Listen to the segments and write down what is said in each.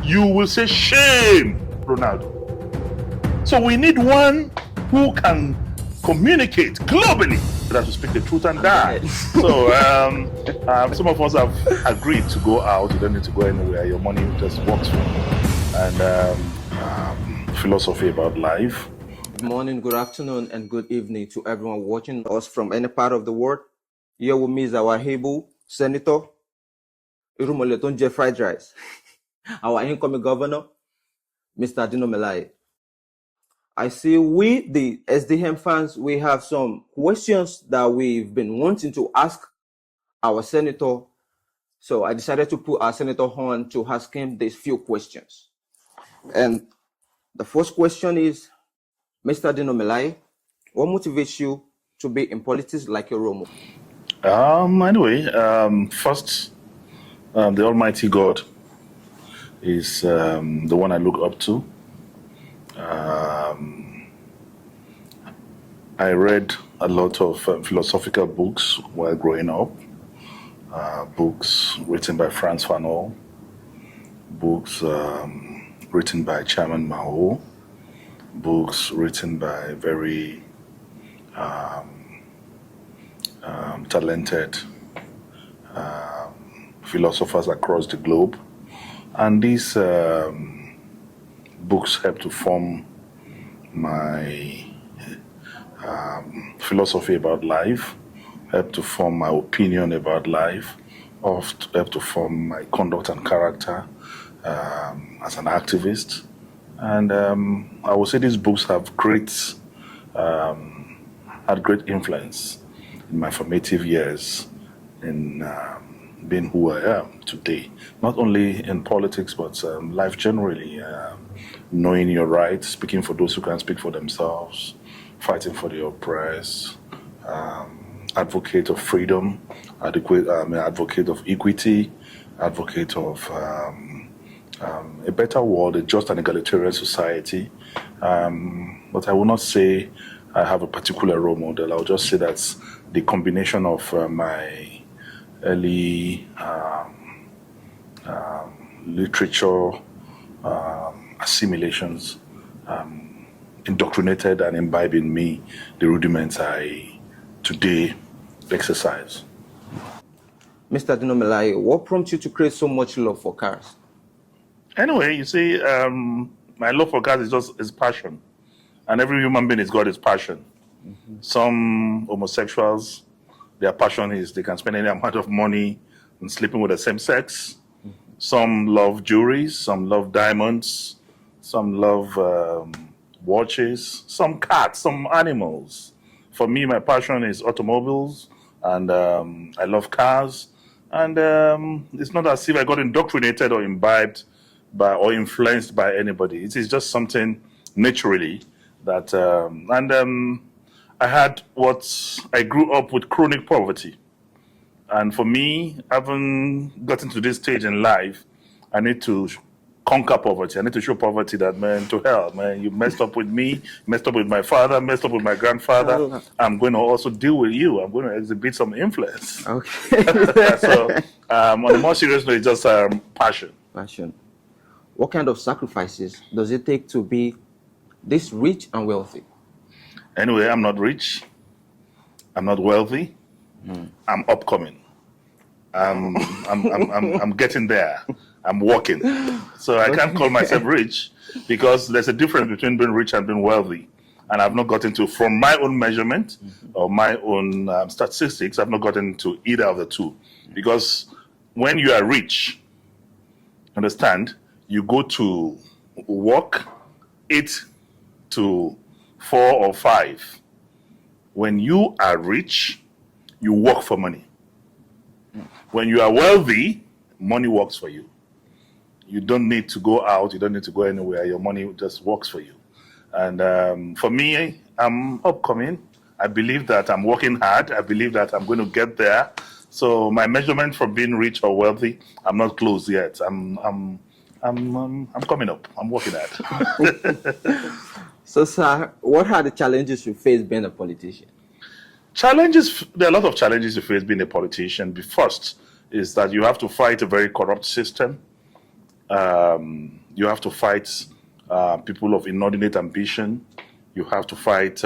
you will say, shame, Ronaldo. So we need one who can communicate globally, that will speak the truth and die. So some of us have agreed to go out. You don't need to go anywhere. Your money just works for you. And philosophy about life. Good morning, good afternoon, and good evening to everyone watching us from any part of the world. Here with me is our able Senator Irumoletonje Fried Rice, our incoming governor, Mr. Dino Melaye. I see we, the SDM fans, we have some questions that we've been wanting to ask our senator. So I decided to put our senator on to ask him these few questions. And the first question is, Mr. Dino Melaye, what motivates you to be in politics like a Romo? First, the Almighty God is the one I look up to. I read a lot of philosophical books while growing up. Books written by Frantz Fanon, books written by Chairman Mao, books written by very talented philosophers across the globe. And these books help to form my philosophy about life, help to form my opinion about life, help to form my conduct and character as an activist. And I would say these books have had great influence in my formative years in being who I am today. Not only in politics, but life generally. Knowing your rights, speaking for those who can speak for themselves, fighting for the oppressed, advocate of freedom, advocate of equity, advocate of a better world, a just and egalitarian society. But I will not say I have a particular role model. I'll just say that's the combination of my early literature assimilations indoctrinated and imbibed in me the rudiments I today exercise. Mr. Dino Melaye, what prompts you to create so much love for cars? Anyway, you see, my love for cars is passion. And every human being has got his passion. Mm-hmm. Some homosexuals, their passion is they can spend any amount of money on sleeping with the same sex. Mm-hmm. Some love jewelry, some love diamonds, some love watches, some cats, some animals. For me, my passion is automobiles, and I love cars. And it's not as if I got indoctrinated or imbibed by or influenced by anybody. It is just something naturally that, I grew up with chronic poverty. And for me, having gotten to this stage in life, I need to conquer poverty. I need to show poverty that, man, to hell, man, you messed up with me, messed up with my father, messed up with my grandfather. I'm going to also deal with you. I'm going to exhibit some influence. Okay. So, on a more serious note, it's just passion. Passion. What kind of sacrifices does it take to be this rich and wealthy? Anyway, I'm not rich. I'm not wealthy. I'm upcoming. I'm getting there. I'm walking. So I can't call myself rich because there's a difference between being rich and being wealthy. And I've not gotten to, from my own measurement or my own statistics, I've not gotten to either of the two. Because when you are rich, understand, you go to work 8 to 4 or 5. When you are rich, you work for money. When you are wealthy, money works for you. You don't need to go out. You don't need to go anywhere. Your money just works for you. And for me, I'm upcoming. I believe that I'm working hard. I believe that I'm going to get there. So my measurement for being rich or wealthy, I'm not close yet. I'm coming up. I'm working hard. So, sir, what are the challenges you face being a politician? Challenges, there are a lot of challenges you face being a politician. The first is that you have to fight a very corrupt system. You have to fight people of inordinate ambition. You have to fight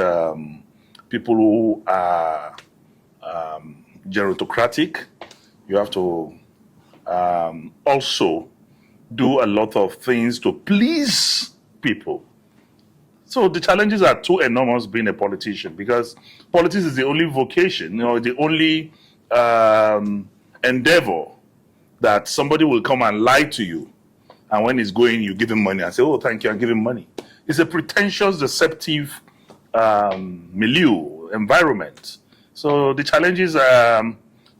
people who are gerontocratic. You have to also do a lot of things to please people. So the challenges are too enormous being a politician, because politics is the only vocation, the only endeavor that somebody will come and lie to you. And when he's going, you give him money and say, oh, thank you, I give him money. It's a pretentious, deceptive milieu, environment. So the challenges are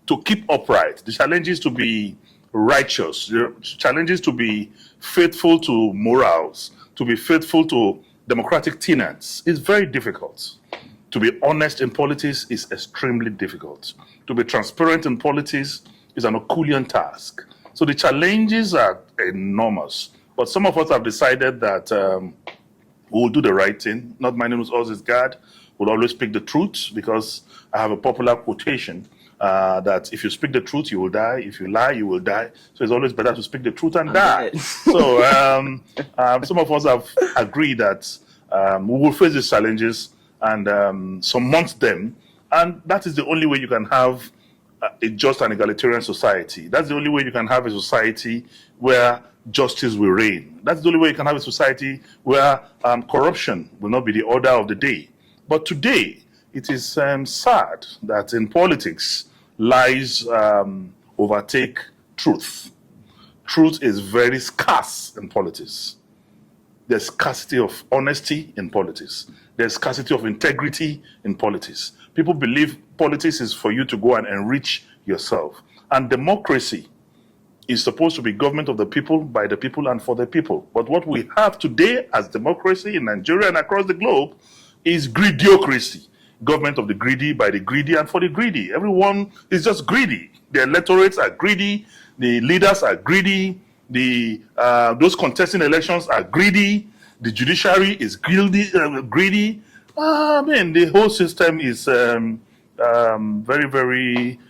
to keep upright. The challenge is to be righteous. The challenge is to be faithful to morals, to be faithful to democratic tenets. It's very difficult. To be honest in politics is extremely difficult. To be transparent in politics is an Herculean task. So the challenges are enormous. But some of us have decided that we'll do the right thing. Not my name is Oz's God. We'll always speak the truth, because I have a popular quotation that if you speak the truth, you will die. If you lie, you will die. So it's always better to speak the truth and die. So some of us have agreed that we will face these challenges and surmount them. And that is the only way you can have a just and egalitarian society. That's the only way you can have a society where justice will reign. That's the only way you can have a society where corruption will not be the order of the day. But today, it is sad that in politics, lies overtake truth. Truth is very scarce in politics. There's scarcity of honesty in politics. There's scarcity of integrity in politics. People believe politics is for you to go and enrich yourself. And democracy is supposed to be government of the people, by the people, and for the people. But what we have today as democracy in Nigeria and across the globe is greediocracy. Government of the greedy, by the greedy, and for the greedy. Everyone is just greedy. The electorates are greedy. The leaders are greedy. Those contesting elections are greedy. The judiciary is greedy. The whole system is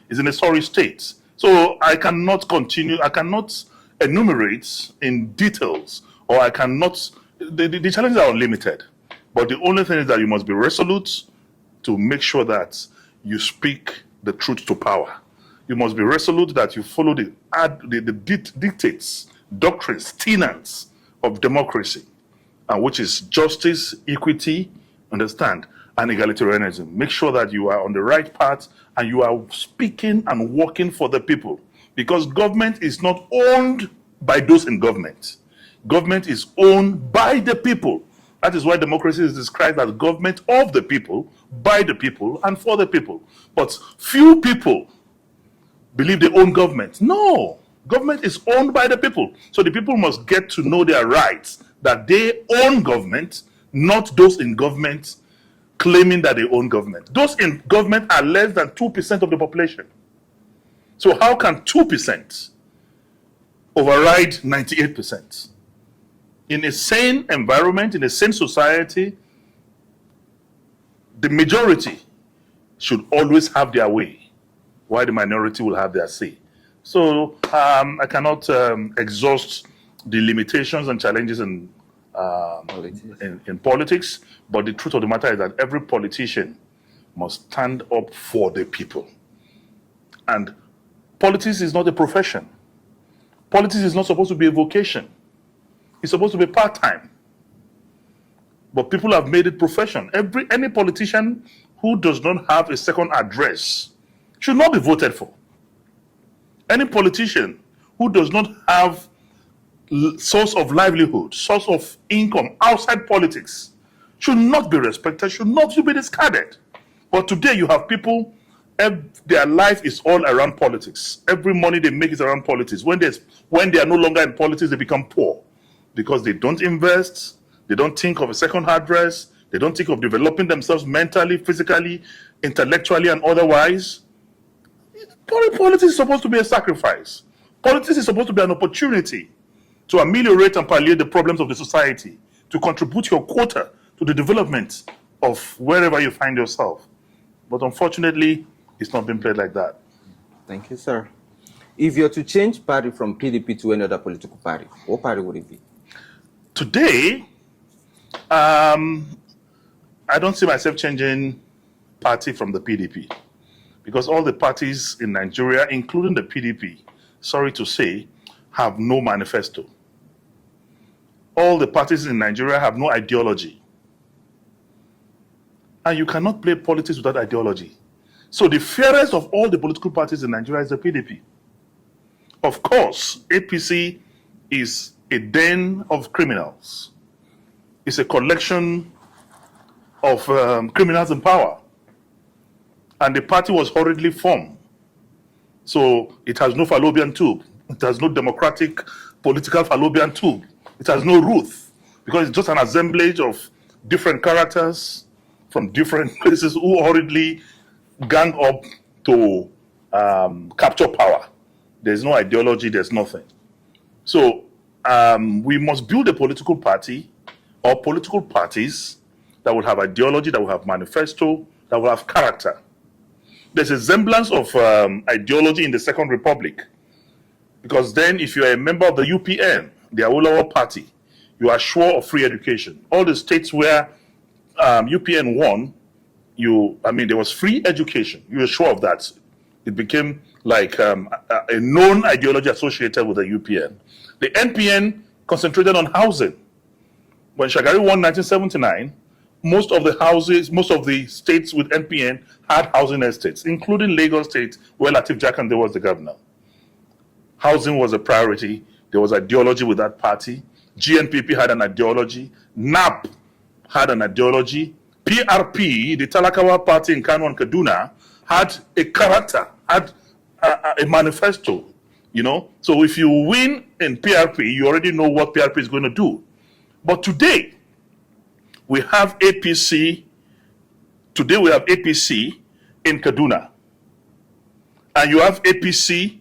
is in a sorry state. So I cannot continue. I cannot enumerate in details, or I cannot. The challenges are unlimited. But the only thing is that you must be resolute to make sure that you speak the truth to power. You must be resolute that you follow the dictates, doctrines, tenets of democracy, which is justice, equity, understand, and egalitarianism. Make sure that you are on the right path and you are speaking and working for the people. Because government is not owned by those in government. Government is owned by the people. That is why democracy is described as government of the people, by the people, and for the people. But few people believe they own government. No, government is owned by the people. So the people must get to know their rights, that they own government, not those in government claiming that they own government. Those in government are less than 2% of the population. So how can 2% override 98%? In a sane environment, in a sane society, the majority should always have their way, while the minority will have their say. So I cannot exhaust the limitations and challenges in politics, but the truth of the matter is that every politician must stand up for the people. And politics is not a profession. Politics is not supposed to be a vocation. It's supposed to be part-time. But people have made it profession. Any politician who does not have a second address should not be voted for. Any politician who does not have source of livelihood, source of income outside politics should not be respected, should be discarded. But today you have people, their life is all around politics. Every money they make is around politics. When they are no longer in politics, they become poor. Because they don't invest, they don't think of a second address, they don't think of developing themselves mentally, physically, intellectually, and otherwise. Politics is supposed to be a sacrifice. Politics is supposed to be an opportunity to ameliorate and palliate the problems of the society, to contribute your quota to the development of wherever you find yourself. But unfortunately, it's not been played like that. Thank you, sir. If you're to change party from PDP to any other political party, what party would it be? Today, I don't see myself changing party from the PDP because all the parties in Nigeria, including the PDP, sorry to say, have no manifesto. All the parties in Nigeria have no ideology. And you cannot play politics without ideology. So the fairest of all the political parties in Nigeria is the PDP. Of course, APC is a den of criminals. It's a collection of criminals in power. And the party was hurriedly formed. So it has no fallopian tube. It has no democratic political fallopian tube. It has no root because it's just an assemblage of different characters from different places who hurriedly gang up to capture power. There's no ideology, there's nothing. So we must build a political party or political parties that will have ideology, that will have manifesto, that will have character. There's a semblance of ideology in the Second Republic. Because then if you're a member of the UPN, the Awolowo party, you are sure of free education. All the states where UPN won, there was free education. You were sure of that. It became like a known ideology associated with the UPN. The NPN concentrated on housing. When Shagari won 1979, most of the states with NPN had housing estates, including Lagos State, where Lateef Jakande was the governor. Housing was a priority. There was ideology with that party. GNPP had an ideology. NAP had an ideology. PRP, the Talakawa party in Kano and Kaduna, had a character, had a manifesto, So if you win in PRP, you already know what PRP is going to do. But today, we have APC. Today we have APC in Kaduna. And you have APC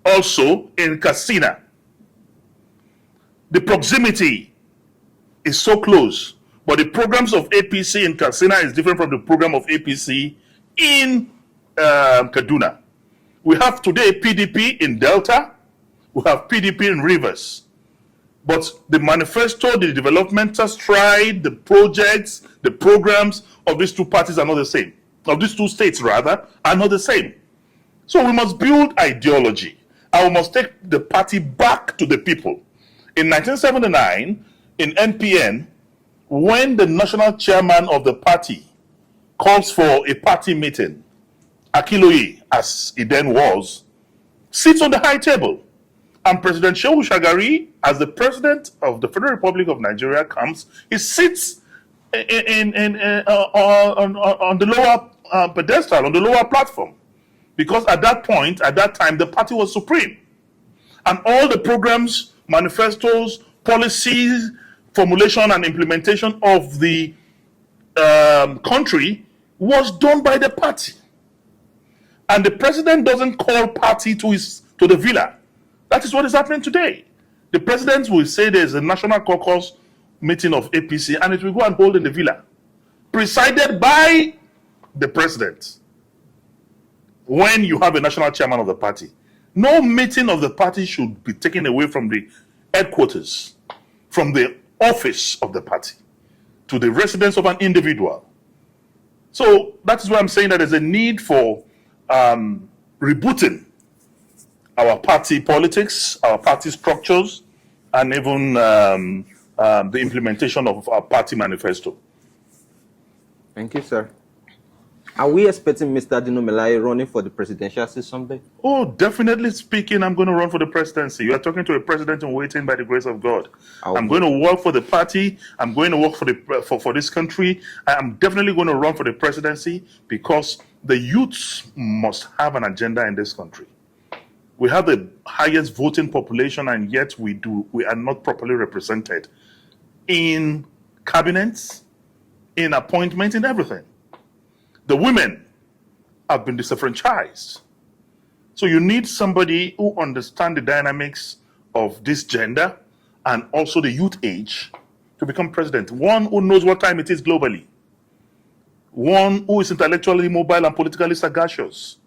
also in Katsina. The proximity is so close, but the programs of APC in Katsina is different from the program of APC in Kaduna. We have today PDP in Delta, we have PDP in Rivers. But the manifesto, the developmental stride, the projects, the programs of these two parties are not the same. Of these two states, rather, are not the same. So we must build ideology. And we must take the party back to the people. In 1979, in NPN, when the national chairman of the party calls for a party meeting, Akiloye, as he then was, sits on the high table. And President Shehu Shagari, as the president of the Federal Republic of Nigeria, comes. He sits on the lower pedestal, on the lower platform, because at that time, the party was supreme, and all the programs, manifestos, policies, formulation, and implementation of the country was done by the party. And the president doesn't call party to the villa. That is what is happening today. The president will say there's a national caucus meeting of APC and it will go and hold in the villa, presided by the president. When you have a national chairman of the party, no meeting of the party should be taken away from the headquarters, from the office of the party, to the residence of an individual. So that is why I'm saying that there's a need for rebooting our party politics, our party structures, and even the implementation of our party manifesto. Thank you, sir. Are we expecting Mr. Dino Melaye running for the presidency someday? Oh, definitely speaking, I'm going to run for the presidency. You are talking to a president in waiting by the grace of God. I'm going to work for the party. I'm going to work for this country. I'm definitely going to run for the presidency because the youths must have an agenda in this country. We have the highest voting population, and yet we are not properly represented in cabinets, in appointments, in everything. The women have been disenfranchised. So you need somebody who understands the dynamics of this gender and also the youth age to become president. One who knows what time it is globally. One who is intellectually mobile and politically sagacious.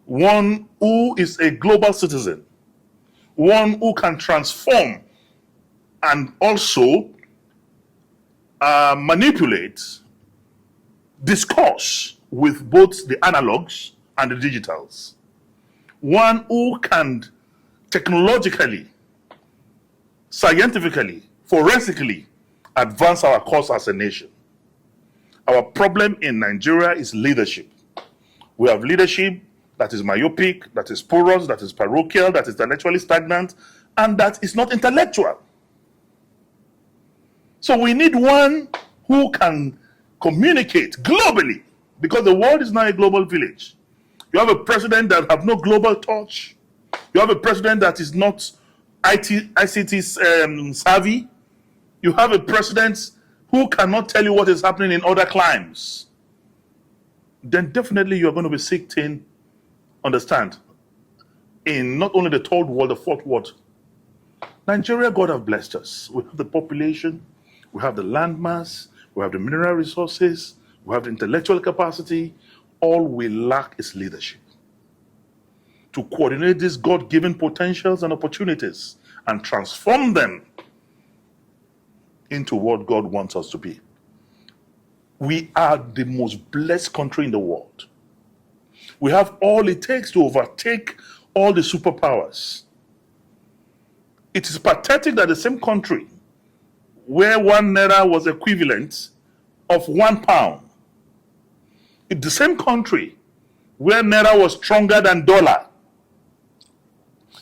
one who is a global citizen, one who can transform and also manipulate discourse with both the analogs and the digitals. One who can technologically, scientifically, forensically advance our cause as a nation. Our problem in Nigeria is leadership. We have leadership that is myopic, that is porous, that is parochial, that is intellectually stagnant, and that is not intellectual. So we need one who can communicate globally, because the world is now a global village. You have a president that have no global touch. You have a president that is not ICT savvy. You have a president who cannot tell you what is happening in other climes. Then definitely you are going to be seeking, understand, in not only the third world, the fourth world. Nigeria, God have blessed us. We have the population, we have the landmass, we have the mineral resources, we have the intellectual capacity. All we lack is leadership to coordinate these God-given potentials and opportunities and transform them into what God wants us to be. We are the most blessed country in the world. We have all it takes to overtake all the superpowers. It is pathetic that the same country where 1 naira was equivalent of £1, the same country where naira was stronger than dollar,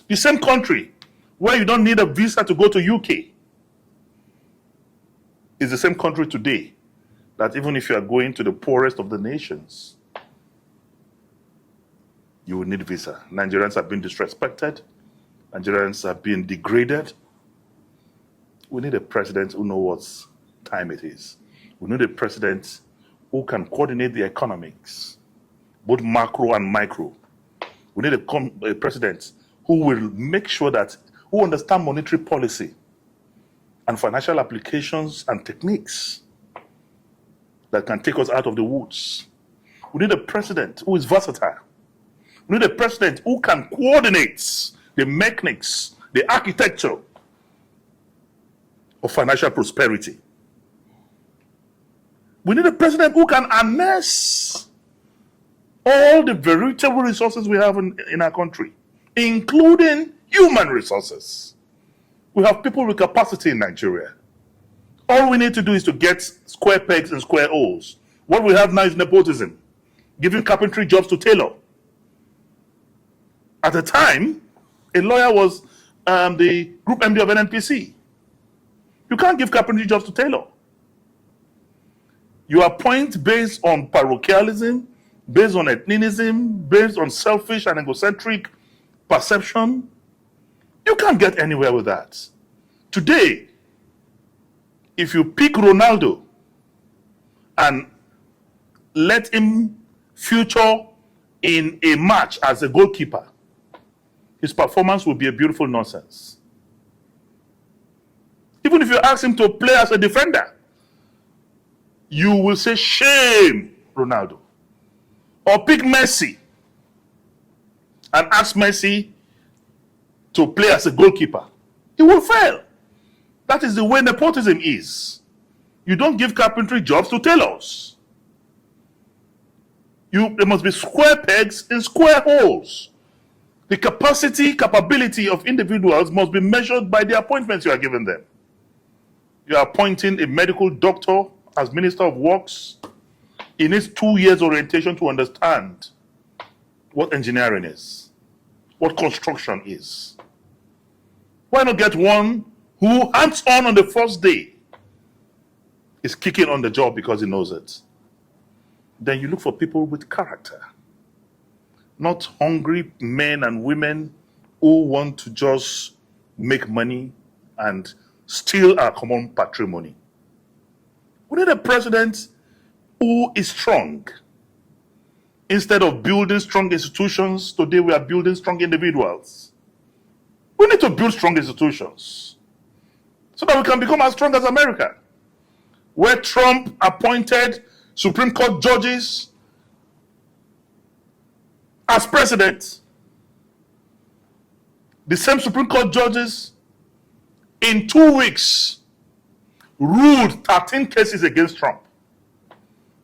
the same country where you don't need a visa to go to UK, is the same country today that even if you are going to the poorest of the nations, you will need a visa. Nigerians have been disrespected. Nigerians have been degraded. We need a president who knows what time it is. We need a president who can coordinate the economics, both macro and micro. We need a president who will make sure that, who understands monetary policy and financial applications and techniques that can take us out of the woods. We need a president who is versatile. We need a president who can coordinate the mechanics, the architecture of financial prosperity. We need a president who can harness all the veritable resources we have in our country, including human resources. We have people with capacity in Nigeria. All we need to do is to get square pegs and square holes. What we have now is nepotism, giving carpentry jobs to tailor. At the time, a lawyer was the group MD of NNPC. You can't give carpentry jobs to tailor. You appoint based on parochialism, based on ethnicism, based on selfish and egocentric perception. You can't get anywhere with that. Today, if you pick Ronaldo and let him feature in a match as a goalkeeper, his performance will be a beautiful nonsense. Even if you ask him to play as a defender, you will say, shame, Ronaldo. Or pick Messi and ask Messi to play as a goalkeeper. He will fail. That is the way nepotism is. You don't give carpentry jobs to tailors. There must be square pegs in square holes. The capability of individuals must be measured by the appointments you are giving them. You are appointing a medical doctor as Minister of Works. He needs 2 years orientation to understand what engineering is, what construction is. Why not get one who, hands-on the first day, is kicking on the job because he knows it? Then you look for people with character, not hungry men and women who want to just make money and steal our common patrimony. We need a president who is strong. Instead of building strong institutions, today we are building strong individuals. We need to build strong institutions so that we can become as strong as America, where Trump appointed Supreme Court judges as president, the same Supreme Court judges in 2 weeks ruled 13 cases against Trump.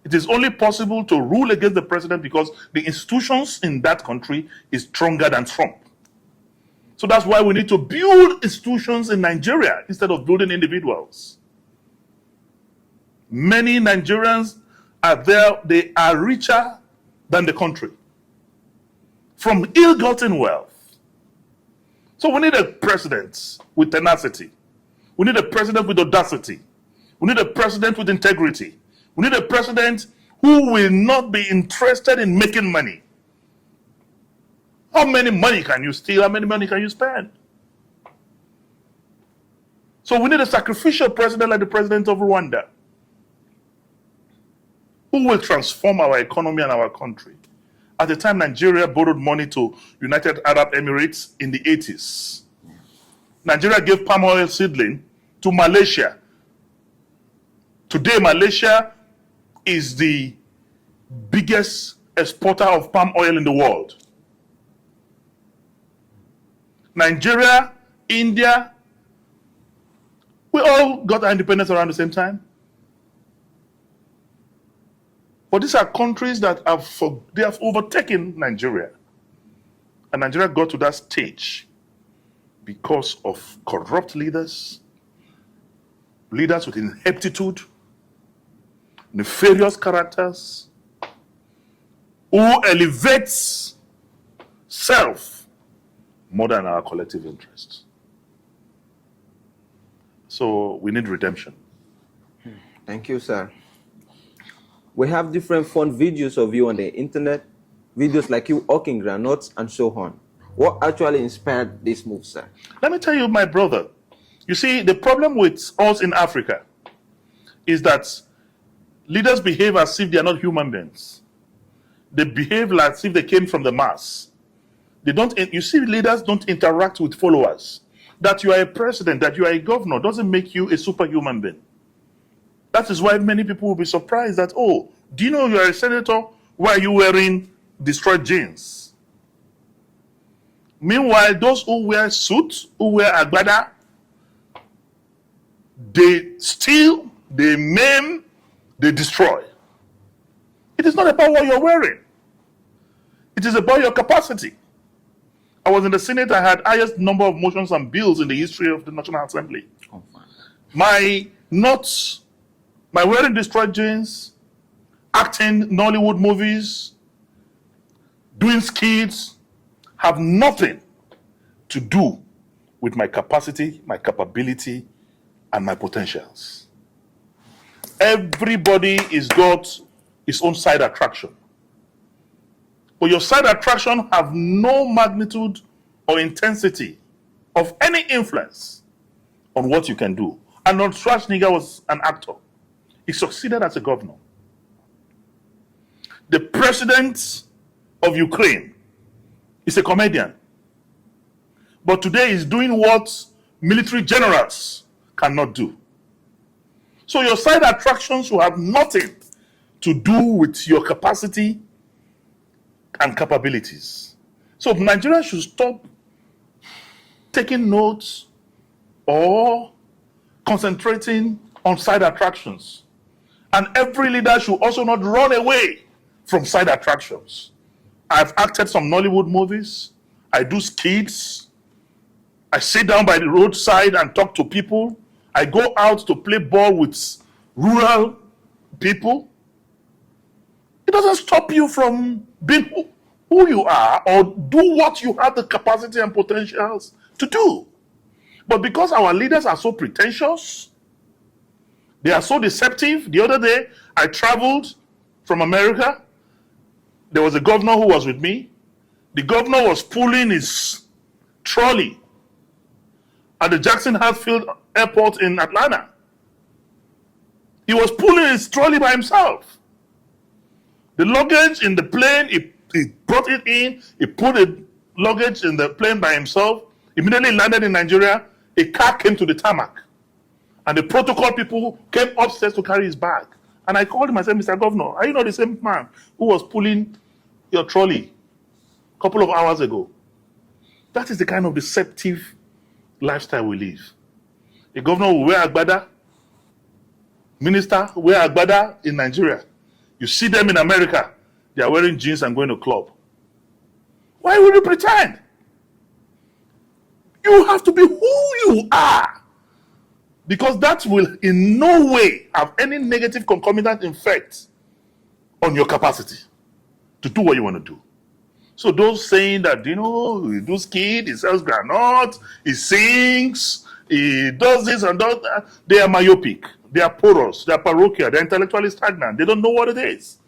It is only possible to rule against the president because the institutions in that country is stronger than Trump. So that's why we need to build institutions in Nigeria instead of building individuals. Many Nigerians are there, they are richer than the country from ill-gotten wealth. So we need a president with tenacity. We need a president with audacity. We need a president with integrity. We need a president who will not be interested in making money. How many money can you steal? How many money can you spend? So we need a sacrificial president like the president of Rwanda, who will transform our economy and our country. At the time, Nigeria borrowed money to United Arab Emirates in the 80s. Nigeria gave palm oil seedling to Malaysia. Today, Malaysia is the biggest exporter of palm oil in the world. Nigeria, India, we all got our independence around the same time. But these are countries that they have overtaken Nigeria. And Nigeria got to that stage because of corrupt leaders, leaders with ineptitude, nefarious characters, who elevates self more than our collective interests. So we need redemption. Thank you, sir. We have different fun videos of you on the internet, videos like you hawking granuts and so on. What actually inspired this move, sir? Let me tell you, my brother. You see, the problem with us in Africa is that leaders behave as if they are not human beings. They behave as if they came from the mass. They don't. You see, leaders don't interact with followers. That you are a president, that you are a governor, doesn't make you a superhuman being. That is why many people will be surprised that, oh, Dino, you are a senator, why are you wearing destroyed jeans? Meanwhile, those who wear suits, who wear agbada, they steal, they maim, they destroy. It is not about what you're wearing. It is about your capacity. I was in the Senate, I had highest number of motions and bills in the history of the National Assembly. Oh, fine. My wearing destroyed jeans, acting Nollywood movies, doing skits, have nothing to do with my capacity, my capability, and my potentials. Everybody is got his own side attraction. But your side attraction have no magnitude or intensity of any influence on what you can do. Arnold Schwarzenegger was an actor. He succeeded as a governor. The president of Ukraine is a comedian. But today he's doing what military generals cannot do. So your side attractions will have nothing to do with your capacity and capabilities. So Nigeria should stop taking notes or concentrating on side attractions. And every leader should also not run away from side attractions. I've acted some Nollywood movies. I do skits. I sit down by the roadside and talk to people. I go out to play ball with rural people. It doesn't stop you from being who you are or do what you have the capacity and potentials to do. But because our leaders are so pretentious, they are so deceptive. The other day, I traveled from America. There was a governor who was with me. The governor was pulling his trolley at the Jackson Hartsfield Airport in Atlanta. He was pulling his trolley by himself. The luggage in the plane, he brought it in. He put the luggage in the plane by himself. Immediately landed in Nigeria. A car came to the tarmac. And the protocol people came upstairs to carry his bag. And I called him, I said, Mr. Governor, are you not the same man who was pulling your trolley a couple of hours ago. That is the kind of deceptive lifestyle we live. A governor will wear agbada, minister wear agbada in Nigeria. You see them in America, they are wearing jeans and going to club. Why would you pretend? You have to be who you are. Because that will in no way have any negative concomitant effect on your capacity to do what you want to do. So those saying that, he does skit, he sells granite, he sings, he does this and does that, they are myopic, they are porous, they are parochial, they are intellectually stagnant. They don't know what it is.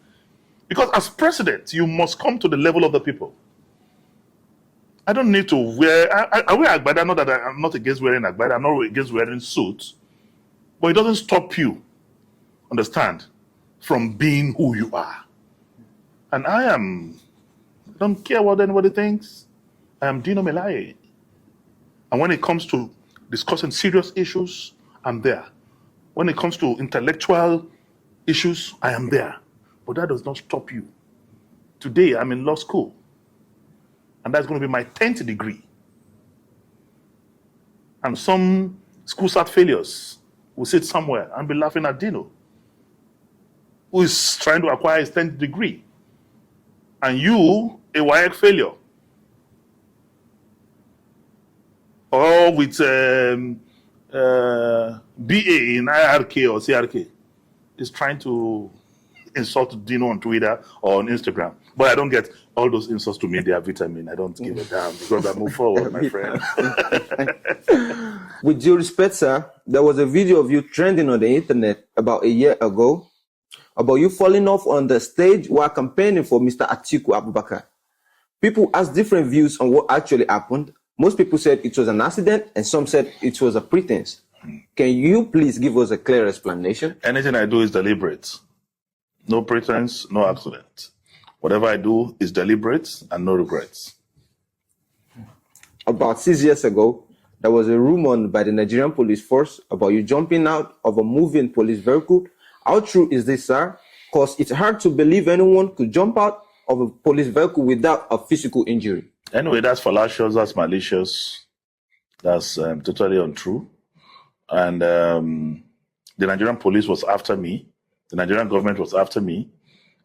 Because as president, you must come to the level of the people. I don't need to wear, I wear agbada, not that I'm not against wearing agbada, I'm not against wearing suits, but it doesn't stop you, understand, from being who you are. And I don't care what anybody thinks. I am Dino Melaye. And when it comes to discussing serious issues, I'm there. When it comes to intellectual issues, I am there. But that does not stop you. Today, I'm in law school. And that's going to be my 10th degree. And some school start failures will sit somewhere and be laughing at Dino, who is trying to acquire his 10th degree. And you, a WAEC failure. Or with BA in IRK or CRK, is trying to insult Dino on Twitter or on Instagram. But I don't get all those insults to me. They are vitamin. I don't give a damn because I move forward, my friend. With due respect, sir, there was a video of you trending on the internet about a year ago about you falling off on the stage while campaigning for Mr. Atiku Abubakar. People asked different views on what actually happened. Most people said it was an accident, and some said it was a pretense. Can you please give us a clear explanation? Anything I do is deliberate. No pretense, no accident. Whatever I do is deliberate and no regrets. About 6 years ago, there was a rumor by the Nigerian police force about you jumping out of a moving police vehicle. How true is this, sir? Because it's hard to believe anyone could jump out of a police vehicle without a physical injury. Anyway, that's fallacious, that's malicious, that's totally untrue. And the Nigerian police was after me. The Nigerian government was after me.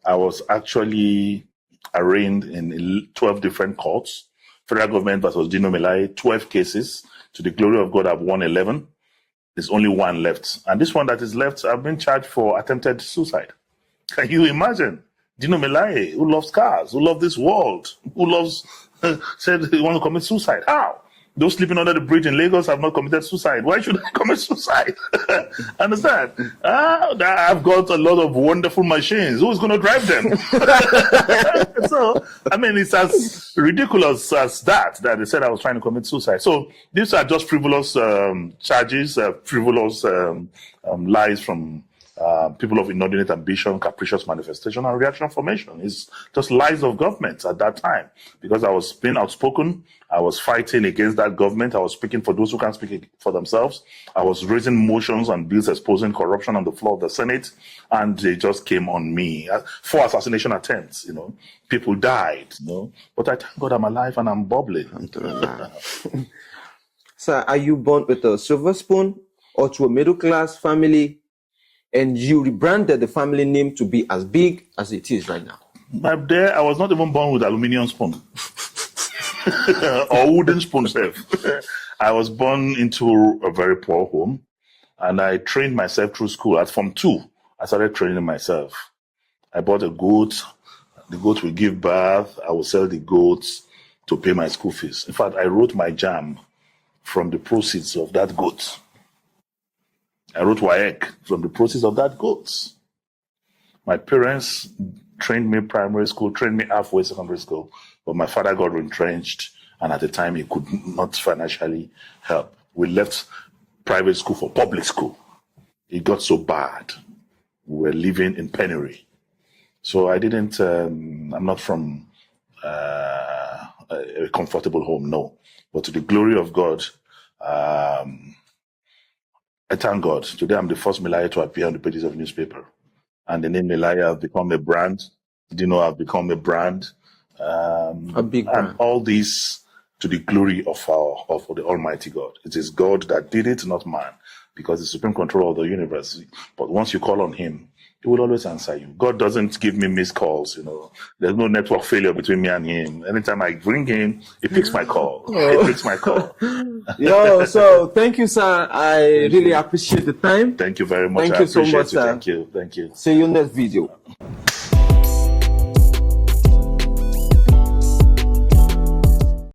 I was actually arraigned in 12 different courts. Federal government versus Dino Melaye, 12 cases. To the glory of God, I've won 11. There's only one left. And this one that is left, I've been charged for attempted suicide. Can you imagine? Dino Melaye, who loves cars, who loves this world, who loves, said he wants to commit suicide. How? Those sleeping under the bridge in Lagos have not committed suicide. Why should I commit suicide? Understand? I've got a lot of wonderful machines. Who's going to drive them? So, I mean, it's as ridiculous as that they said I was trying to commit suicide. So these are just frivolous charges, frivolous lies from people of inordinate ambition, capricious manifestation, and reaction formation. It's just lies of government at that time. Because I was being outspoken, I was fighting against that government, I was speaking for those who can't speak for themselves, I was raising motions and bills exposing corruption on the floor of the Senate, and they just came on me. 4 assassination attempts, people died, But I thank God I'm alive and I'm bubbling. Sir, are you born with a silver spoon or to a middle-class family, and you rebranded the family name to be as big as it is right now? My dear, I was not even born with aluminium spoon or wooden spoon. I was born into a very poor home, and I trained myself through school. At Form 2, I started training myself. I bought a goat. The goat will give birth. I will sell the goats to pay my school fees. In fact, I wrote my JAM from the proceeds of that goat. I wrote WAEC from the proceeds of that goat. My parents trained me primary school, trained me halfway secondary school, but my father got retrenched, and at the time he could not financially help. We left private school for public school. It got so bad. We were living in penury. So I didn't, I'm not from a comfortable home, no. But to the glory of God, I thank God. Today I'm the first Melaye to appear on the pages of newspaper. And the name Melaye has become a brand. Dino have become a brand. A big and brand. all this to the glory of the Almighty God. It is God that did it, not man, because the supreme control of the universe. But once you call on Him, He will always answer you. God doesn't give me missed calls. There's no network failure between me and Him. Anytime I ring Him, He picks my call. He picks my call. Yo, so thank you, sir. I really appreciate the time. Thank you very much. Thank I you so appreciate much, you. sir. Thank you. Thank you. See you next video.